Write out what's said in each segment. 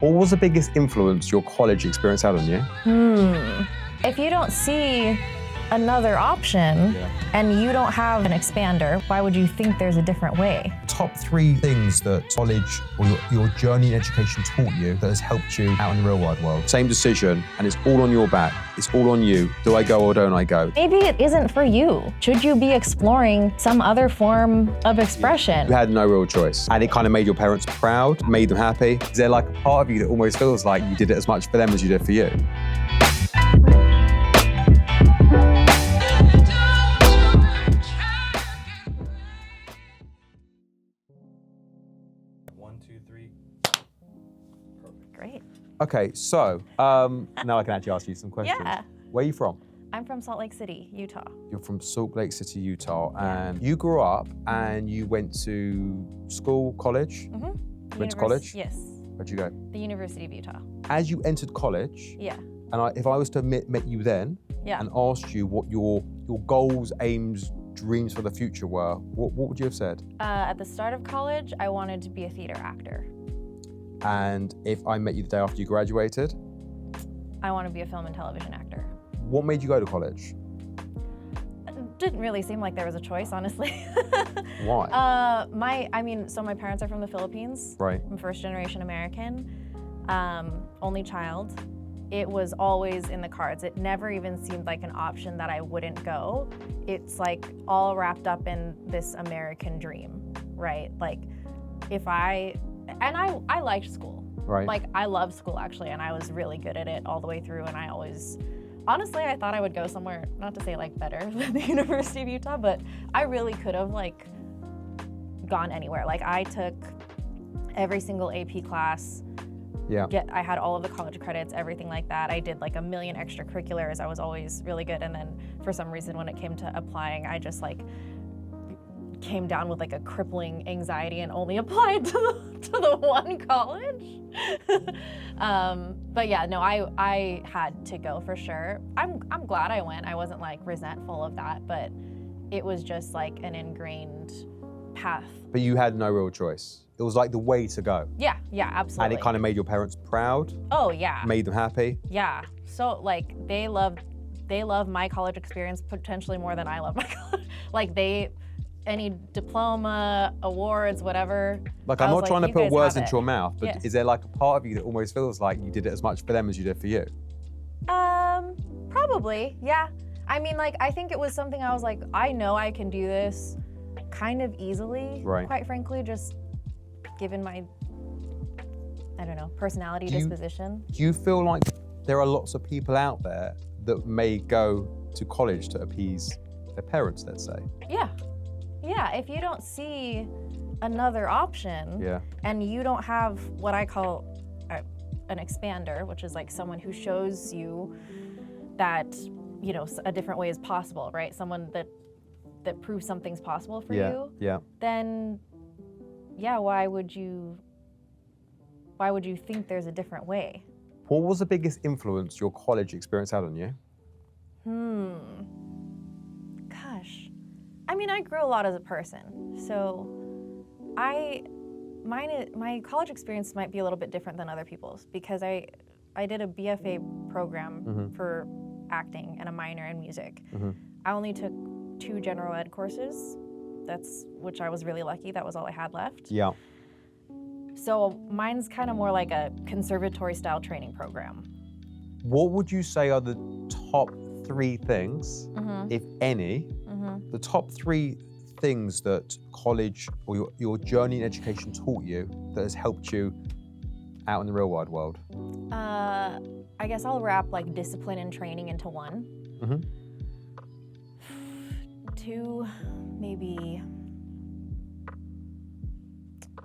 What was the biggest influence your college experience had on you? If you don't see another option and you don't have an expander, why would you think there's a different way? Top 3 things that college or your journey in education taught you that has helped you out in the real wide world. Same decision, and it's all on your back. It's all on you. Do I go or don't I go? Maybe it isn't for you. Should you be exploring some other form of expression? You had no real choice, and it kind of made your parents proud, made them happy. Is there like a part of you that almost feels like you did it as much for them as you did for you? Great. Okay, so now I can actually ask you some questions. Yeah. Where are you from? I'm from Salt Lake City, Utah. You're from Salt Lake City, Utah, and you grew up and you went to school, college? Went to college? Yes. Where'd you go? The University of Utah. As you entered college, Yeah. and if I was to met you then and asked you what your goals, aims, dreams for the future were, what would you have said? At the start of college, I wanted to be a theater actor. And if I met you the day after you graduated? I want to be a film and television actor. What made you go to college? It didn't really seem like there was a choice, honestly. Why? So my parents are from the Philippines. Right. I'm first generation American, only child. It was always in the cards. It never even seemed like an option that I wouldn't go. It's like all wrapped up in this American dream, right? Like I liked school. Right. Like I loved school actually, and I was really good at it all the way through, and honestly, I thought I would go somewhere, not to say like better than the University of Utah, but I really could have like gone anywhere. Like I took every single AP class. Yeah. I had all of the college credits, everything like that. I did like a million extracurriculars. I was always really good. And then for some reason, when it came to applying, I just like came down with like a crippling anxiety and only applied to the one college. But yeah, no, I had to go for sure. I'm glad I went. I wasn't like resentful of that, but it was just like an ingrained path. But you had no real choice. It was like the way to go. Yeah, absolutely. And it kind of made your parents proud. Oh yeah. Made them happy. Yeah. So like they love my college experience potentially more than I love my college. Like any diploma, awards, whatever. Like I'm not trying to put words into your mouth, but is there like a part of you that almost feels like you did it as much for them as you did for you? Probably, yeah. I mean, like I think it was something I was like, I know I can do this kind of easily, right. Quite frankly, just given my, I don't know, personality, disposition. Do you feel like there are lots of people out there that may go to college to appease their parents, let's say? Yeah, if you don't see another option and you don't have what I call an expander, which is like someone who shows you that, you know, a different way is possible, right? Someone that proves something's possible for you, then why would you think there's a different way? What was the biggest influence your college experience had on you? Gosh. I mean, I grew a lot as a person. So my college experience might be a little bit different than other people's because I did a BFA program for acting and a minor in music. I only took 2 general ed courses, which I was really lucky. That was all I had left. Yeah. So mine's kind of more like a conservatory style training program. What would you say are the top 3 things, if any, the top 3 things that college or your journey in education taught you that has helped you out in the real wide world? I guess I'll wrap like discipline and training into 1. 2, maybe,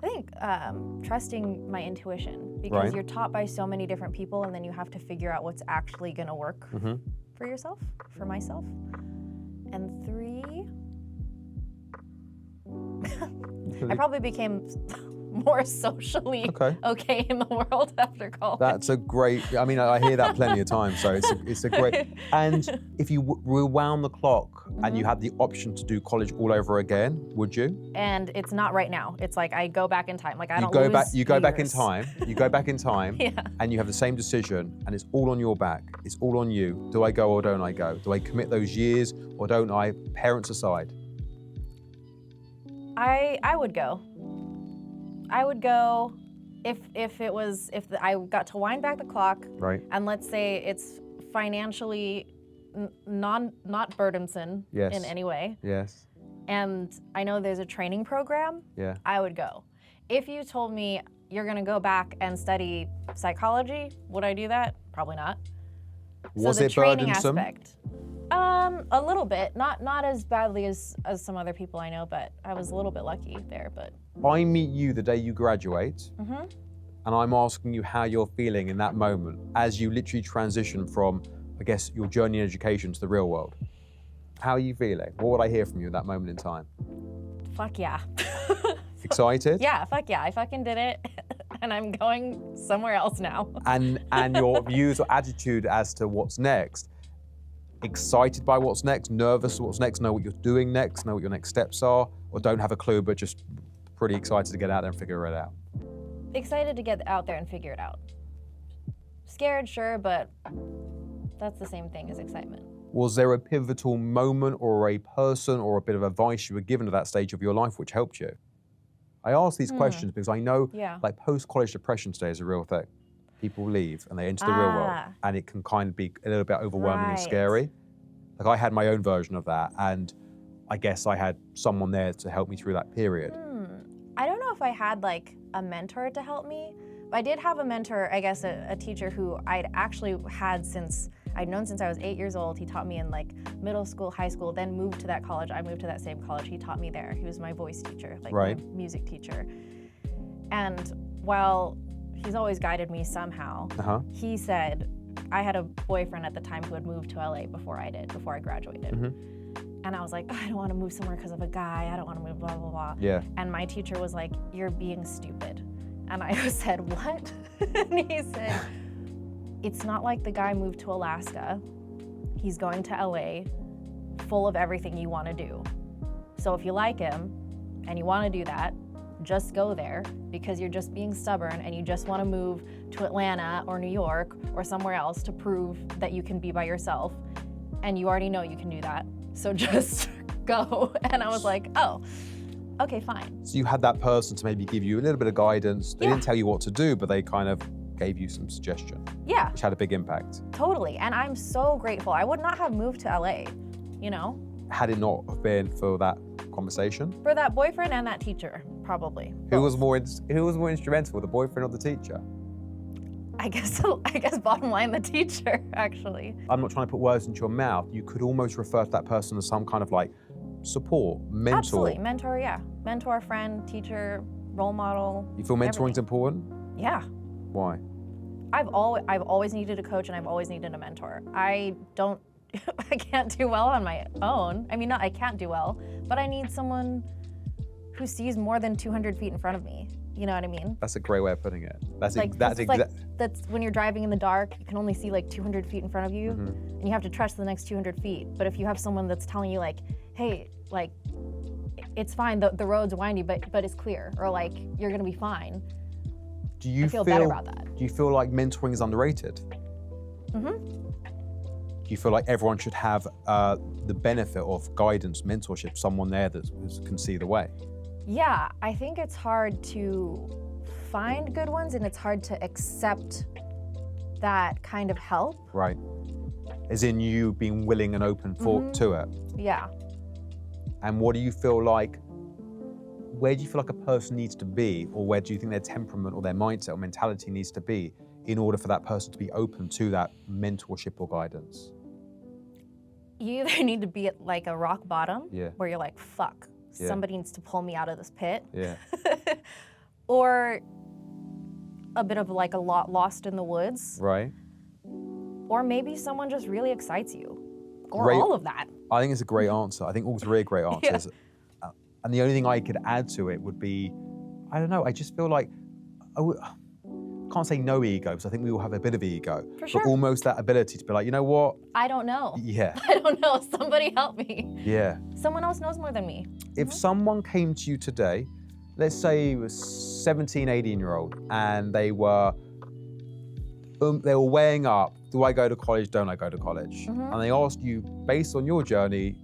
I think trusting my intuition because you're taught by so many different people and then you have to figure out what's actually gonna work for yourself, for myself. And 3, I probably became more socially okay in the world after college. That's a great, I mean, I hear that plenty of times, so it's a great, and if you rewound the clock and you had the option to do college all over again, would you? And it's not right now. It's like I go back in time. Like I don't go lose back. You go years. back in time. You go back in time, and you have the same decision, and it's all on your back. It's all on you. Do I go or don't I go? Do I commit those years or don't I? Parents aside. I would go. I would go if I got to wind back the clock. Right. And let's say it's financially not burdensome in any way. Yes. And I know there's a training program. Yeah. I would go. If you told me you're gonna go back and study psychology, would I do that? Probably not. Was so the it training burdensome? aspect, a little bit, not as badly as some other people I know, but I was a little bit lucky there. But I meet you the day you graduate, and I'm asking you how you're feeling in that moment as you literally transition from, I guess, your journey in education to the real world. How are you feeling? What would I hear from you at that moment in time? Fuck yeah. Excited? Yeah, fuck yeah. I fucking did it, and I'm going somewhere else now. And your views or attitude as to what's next? Excited by what's next? Nervous what's next? Know what you're doing next? Know what your next steps are? Or don't have a clue, but just pretty excited to get out there and figure it out? Excited to get out there and figure it out. Scared, sure, but that's the same thing as excitement. Was there a pivotal moment or a person or a bit of advice you were given at that stage of your life which helped you? I ask these questions because I know like post-college depression today is a real thing. People leave and they enter the real world and it can kind of be a little bit overwhelming and scary. Like I had my own version of that and I guess I had someone there to help me through that period. I don't know if I had like a mentor to help me, but I did have a mentor, I guess a teacher who I'd actually had I'd known since I was 8 years old. He taught me in like middle school, high school, then moved to that college. I moved to that same college. He taught me there. He was my voice teacher, like my music teacher. And while he's always guided me somehow, he said, I had a boyfriend at the time who had moved to LA before I graduated. And I was like, oh, I don't want to move somewhere because of a guy. I don't want to move, blah, blah, blah. Yeah. And my teacher was like, you're being stupid. And I said, what? And he said, it's not like the guy moved to Alaska. He's going to LA full of everything you want to do. So if you like him and you want to do that, just go there because you're just being stubborn and you just want to move to Atlanta or New York or somewhere else to prove that you can be by yourself. And you already know you can do that. So just go. And I was like, oh, okay, fine. So you had that person to maybe give you a little bit of guidance. They didn't tell you what to do, but they kind of gave you some suggestion. Yeah. Which had a big impact. Totally. And I'm so grateful. I would not have moved to LA, you know? Had it not have been for that conversation? For that boyfriend and that teacher, probably. Who was more instrumental, the boyfriend or the teacher? I guess bottom line, the teacher, actually. I'm not trying to put words into your mouth. You could almost refer to that person as some kind of like support, mentor. Absolutely, mentor, yeah. Mentor, friend, teacher, role model. You feel mentoring's important? Yeah. Why? I've always needed a coach and I've always needed a mentor. I can't do well on my own. I mean, I can't do well, but I need someone who sees more than 200 feet in front of me. You know what I mean? That's a great way of putting it. That's when you're driving in the dark, you can only see like 200 feet in front of you, and you have to trust the next 200 feet. But if you have someone that's telling you like, hey, like, it's fine, the road's windy, but it's clear, or like, you're gonna be fine. I feel better about that. Do you feel like mentoring is underrated? Do you feel like everyone should have the benefit of guidance, mentorship, someone there that can see the way? Yeah, I think it's hard to find good ones and it's hard to accept that kind of help. Right. As in you being willing and open to it. Yeah. And what do you feel like, where do you feel like a person needs to be, or where do you think their temperament or their mindset or mentality needs to be in order for that person to be open to that mentorship or guidance? You either need to be at like a rock bottom where you're like, fuck, somebody needs to pull me out of this pit. Yeah. Or a bit of like a lot lost in the woods. Right. Or maybe someone just really excites you. Or all of that. I think it's a great answer. I think all three are great answers. And the only thing I could add to it would be, I don't know. I just feel like can't say no ego, because I think we all have a bit of ego. For sure. But almost that ability to be like, you know what? I don't know. Yeah. I don't know. Somebody help me. Yeah. Someone else knows more than me. If someone came to you today, let's say it was 17, 18-year-old, and they were weighing up, do I go to college, don't I go to college? And they asked you, based on your journey,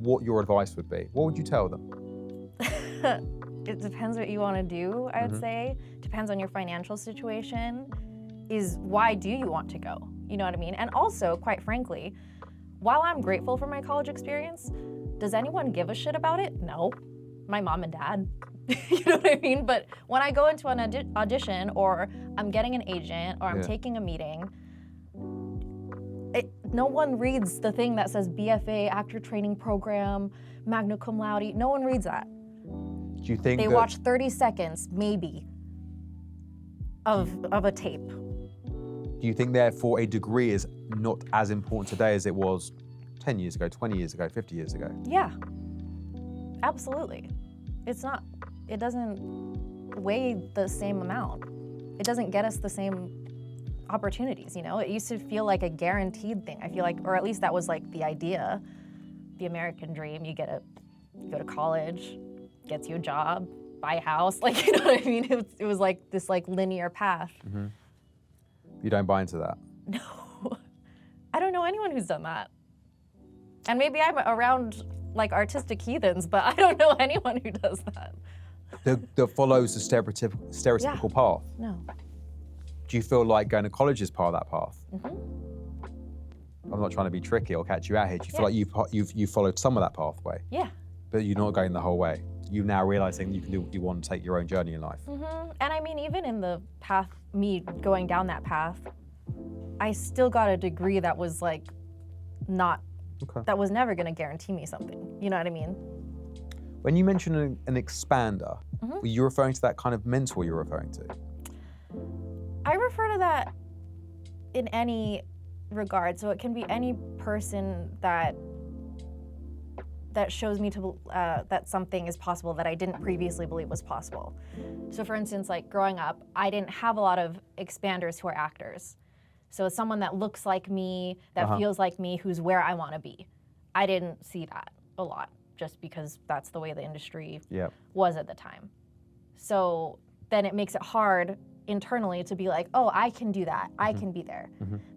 what your advice would be. What would you tell them? It depends what you want to do, I would say. Depends on your financial situation. Is why do you want to go? You know what I mean? And also, quite frankly, while I'm grateful for my college experience, does anyone give a shit about it? No. My mom and dad. You know what I mean? But when I go into an audition, or I'm getting an agent, or I'm taking a meeting, no one reads the thing that says BFA, actor training program, magna cum laude. No one reads that. Do you think they watch 30 seconds, maybe, of a tape? Do you think, therefore, a degree is not as important today as it was 10 years ago, 20 years ago, 50 years ago? Yeah, absolutely. It's not, it doesn't weigh the same amount. It doesn't get us the same opportunities, you know? It used to feel like a guaranteed thing. I feel like, or at least that was like the idea, the American dream. You go to college, gets you a job, buy a house, like, you know what I mean? It was like this like linear path. You don't buy into that? No. I don't know anyone who's done that. And maybe I'm around like artistic heathens, but I don't know anyone who does that. That follows the stereotypical path? No. Do you feel like going to college is part of that path? I'm not trying to be tricky or catch you out here. Do you feel like you've followed some of that pathway? Yeah. But you're not going the whole way? You now realizing you can do what you want to take your own journey in life? And I mean, even in the path, me going down that path, I still got a degree that was like not, that was never gonna guarantee me something. You know what I mean? When you mention an expander, were you referring to that kind of mentor you're referring to? I refer to that in any regard. So it can be any person that shows me to that something is possible that I didn't previously believe was possible. So for instance, like growing up, I didn't have a lot of expanders who are actors. So someone that looks like me, that feels like me, who's where I want to be. I didn't see that a lot, just because that's the way the industry was at the time. So then it makes it hard internally to be like, oh, I can do that, I can be there.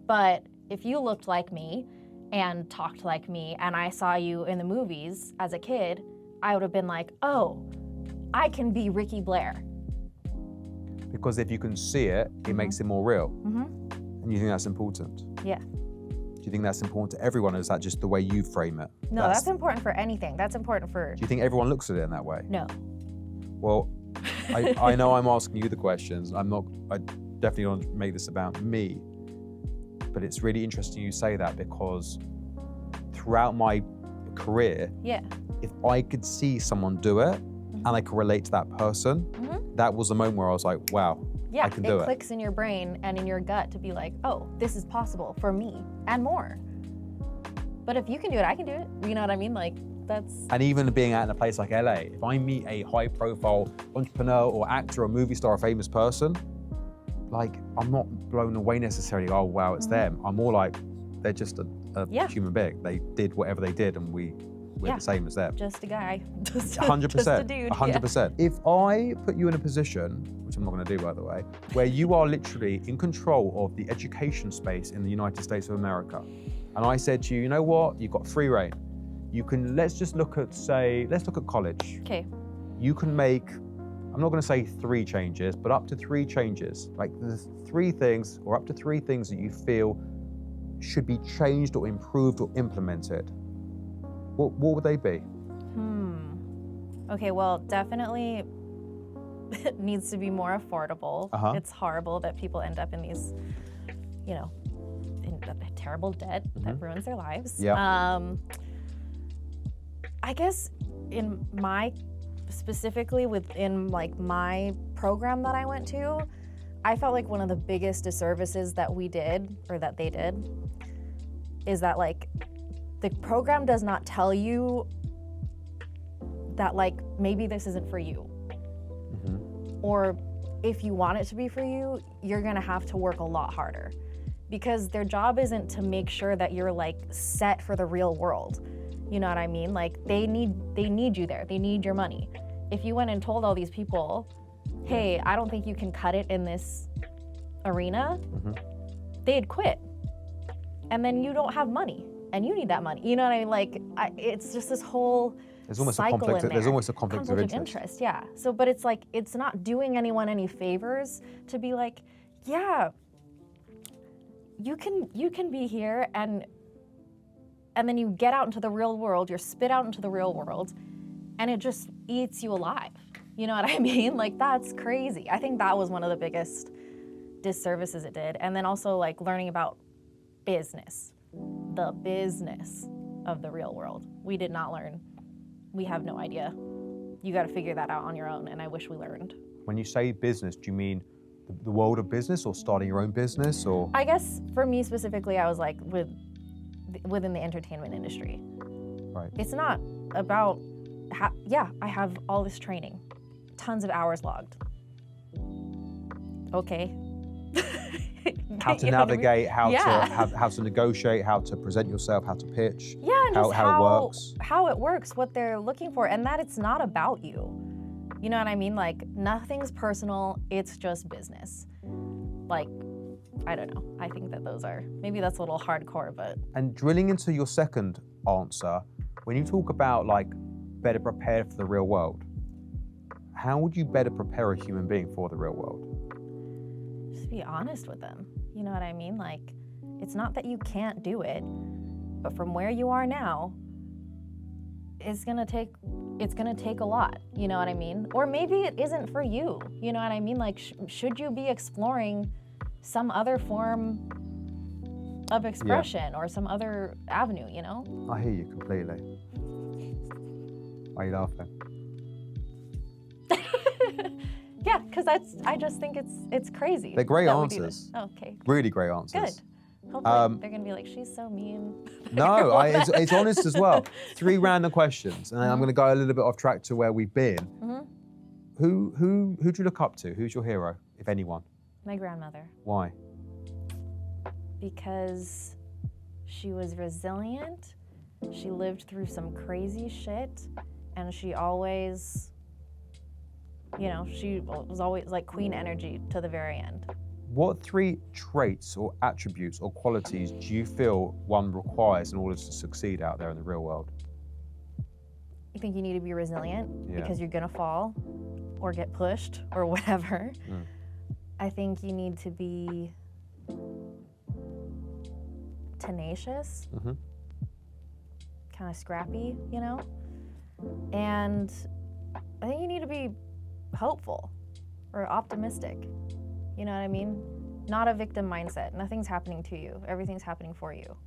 But if you looked like me and talked like me, and I saw you in the movies as a kid, I would have been like, oh, I can be Ricky Blair. Because if you can see it, it makes it more real. And you think that's important? Yeah. Do you think that's important to everyone, or is that just the way you frame it? No, that's important for anything. That's important for... Do you think everyone looks at it in that way? No. Well, I know I'm asking you the questions. I definitely don't make this about me. But it's really interesting you say that, because throughout my career, if I could see someone do it and I could relate to that person, that was the moment where I was like, wow, I can do it. It clicks in your brain and in your gut to be like, oh, this is possible for me and more. But if you can do it, I can do it. You know what I mean? Like, that's... And even being out in a place like LA, if I meet a high-profile entrepreneur or actor or movie star or famous person, like, I'm not blown away necessarily, oh, wow, it's them. I'm more like, they're just a human being. They did whatever they did, and we're the same as them. Just a guy. 100%. Just a dude. 100%. If I put you in a position, which I'm not going to do, by the way, where you are literally in control of the education space in the United States of America, and I said to you, you know what, you've got free reign. You can, let's look at college. Okay. You can make, I'm not going to say 3 changes, but up to 3 changes. Like the 3 things, or up to 3 things that you feel should be changed or improved or implemented. What would they be? Okay, well, definitely it needs to be more affordable. It's horrible that people end up in these, you know, in terrible debt that ruins their lives. I guess specifically within like my program that I went to, I felt like one of the biggest disservices that we did, or that they did, is that like the program does not tell you that like maybe this isn't for you. or if you want it to be for you, you're gonna have to work a lot harder, because their job isn't to make sure that you're like set for the real world. You know what I mean? Like they need you there. They need your money. If you went and told all these people, hey, I don't think you can cut it in this arena, they'd quit. And then you don't have money, and you need that money. You know what I mean? Like it's just this whole cycle in there. There's almost a conflict of interest. Yeah. So, but it's like, it's not doing anyone any favors to be like, yeah, you can be here, and then you get out into the real world, you're spit out into the real world, and it just eats you alive. You know what I mean? Like, that's crazy. I think that was one of the biggest disservices it did. And then also like learning about business, the business of the real world. We did not learn. We have no idea. You got to figure that out on your own, and I wish we learned. When you say business, do you mean the world of business, or starting your own business, or? I guess for me specifically, I was like within the entertainment industry. Right. It's not about, I have all this training, tons of hours logged. Okay. How to navigate, how to negotiate, how to present yourself, how to pitch. Yeah, and just how it works. How it works, what they're looking for, and that it's not about you. You know what I mean? Like, nothing's personal, it's just business. Like, I don't know. I think that maybe that's a little hardcore, but. And drilling into your second answer, when you talk about like better prepared for the real world, how would you better prepare a human being for the real world? Just be honest with them. You know what I mean? Like, it's not that you can't do it, but from where you are now, it's gonna take a lot. You know what I mean? Or maybe it isn't for you. You know what I mean? Like, should you be exploring some other form of expression or some other avenue, you know? I hear you completely. Why are you laughing? Yeah, because I just think it's crazy. They're great answers. Oh, okay. Really great answers. Good. Hopefully they're gonna be like, she's so mean. No, it's honest as well. 3 random questions, and I'm gonna go a little bit off track to where we've been. Who do you look up to? Who's your hero, if anyone? My grandmother. Why? Because she was resilient, she lived through some crazy shit, and she always, she was always like queen energy to the very end. What 3 traits or attributes or qualities do you feel one requires in order to succeed out there in the real world? I think you need to be resilient because you're gonna fall or get pushed or whatever. I think you need to be tenacious, kind of scrappy, and I think you need to be hopeful or optimistic. You know what I mean? Not a victim mindset. Nothing's happening to you. Everything's happening for you.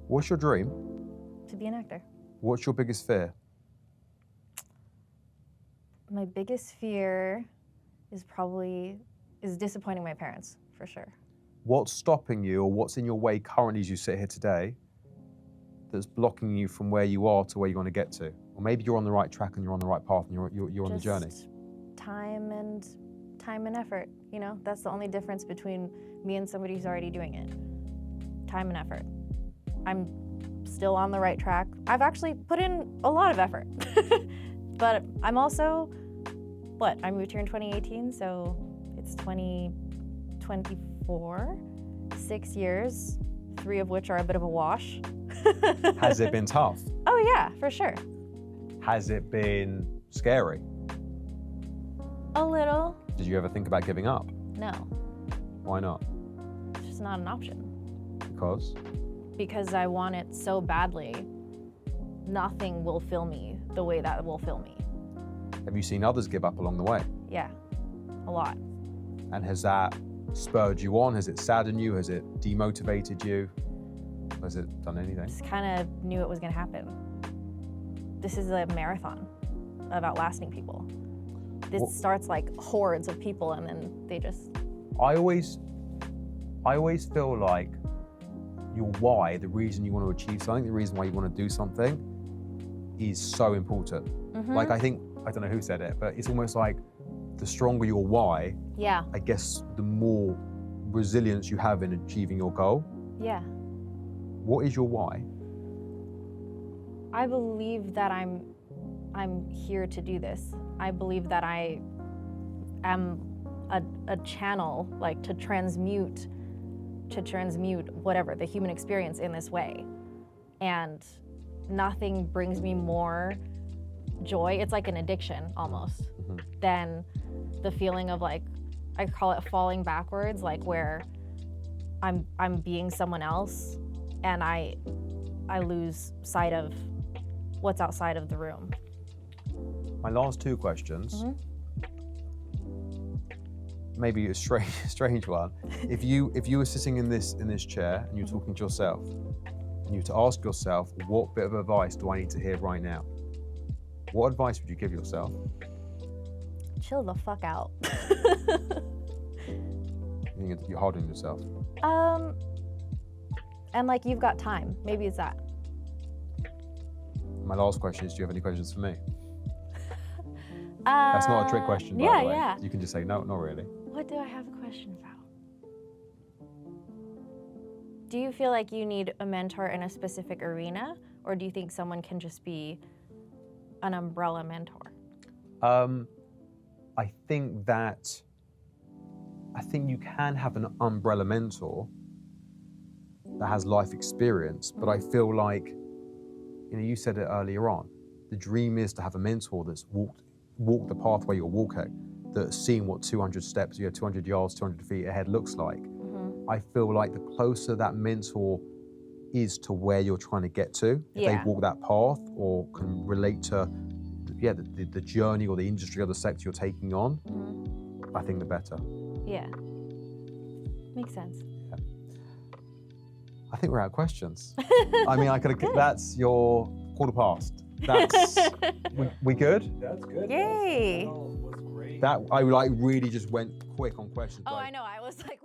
What's your dream? To be an actor. What's your biggest fear? My biggest fear is disappointing my parents, for sure. What's stopping you, or what's in your way currently as you sit here today that's blocking you from where you are to where you want to get to? Or maybe you're on the right track and you're on the right path and you're on the journey. Time and effort, That's the only difference between me and somebody who's already doing it. Time and effort. I'm still on the right track. I've actually put in a lot of effort. But I'm also, I moved here in 2018, so it's 2024, 6 years, 3 of which are a bit of a wash. Has it been tough? Oh yeah, for sure. Has it been scary? A little. Did you ever think about giving up? No. Why not? It's just not an option. Because? Because I want it so badly. Nothing will fill me the way that will fill me. Have you seen others give up along the way? Yeah, a lot. And has that spurred you on? Has it saddened you? Has it demotivated you? Has it done anything? Just kind of knew it was gonna happen. This is a marathon of outlasting people. This starts like hordes of people, and then they just... I always feel like your why, the reason you want to achieve something, the reason why you want to do something is so important. Like I don't know who said it, but it's almost like the stronger your why, Yeah. I guess the more resilience you have in achieving your goal. Yeah. What is your why? I believe that I'm here to do this. I believe that I am a channel, like to transmute whatever, the human experience in this way. And nothing brings me more joy, it's like an addiction almost, than the feeling of like, I call it falling backwards, like where I'm being someone else and I lose sight of what's outside of the room. My last two questions, maybe a strange one. If you were sitting in this chair and you're talking to yourself, and you were to ask yourself, what bit of advice do I need to hear right now? What advice would you give yourself? Chill the fuck out. You think you're hard on yourself? And like, you've got time. Maybe it's that. My last question is, do you have any questions for me? That's not a trick question, by the way. Yeah. You can just say, no, not really. What do I have a question about? Do you feel like you need a mentor in a specific arena, or do you think someone can just be an umbrella mentor? I think you can have an umbrella mentor that has life experience, but I feel like, you said it earlier on, the dream is to have a mentor that's walked the pathway you're walking, that's seen what 200 steps, 200 yards, 200 feet ahead looks like. I feel like the closer that mentor is to where you're trying to get to, if they've walked that path or can relate to the journey or the industry or the sector you're taking on, I think the better. Yeah. Makes sense. Yeah. I think we're out of questions. I mean, that's your quarter past. That's, we good? That's good. Yay. That was great. I really just went quick on questions. Oh, I know. I was like,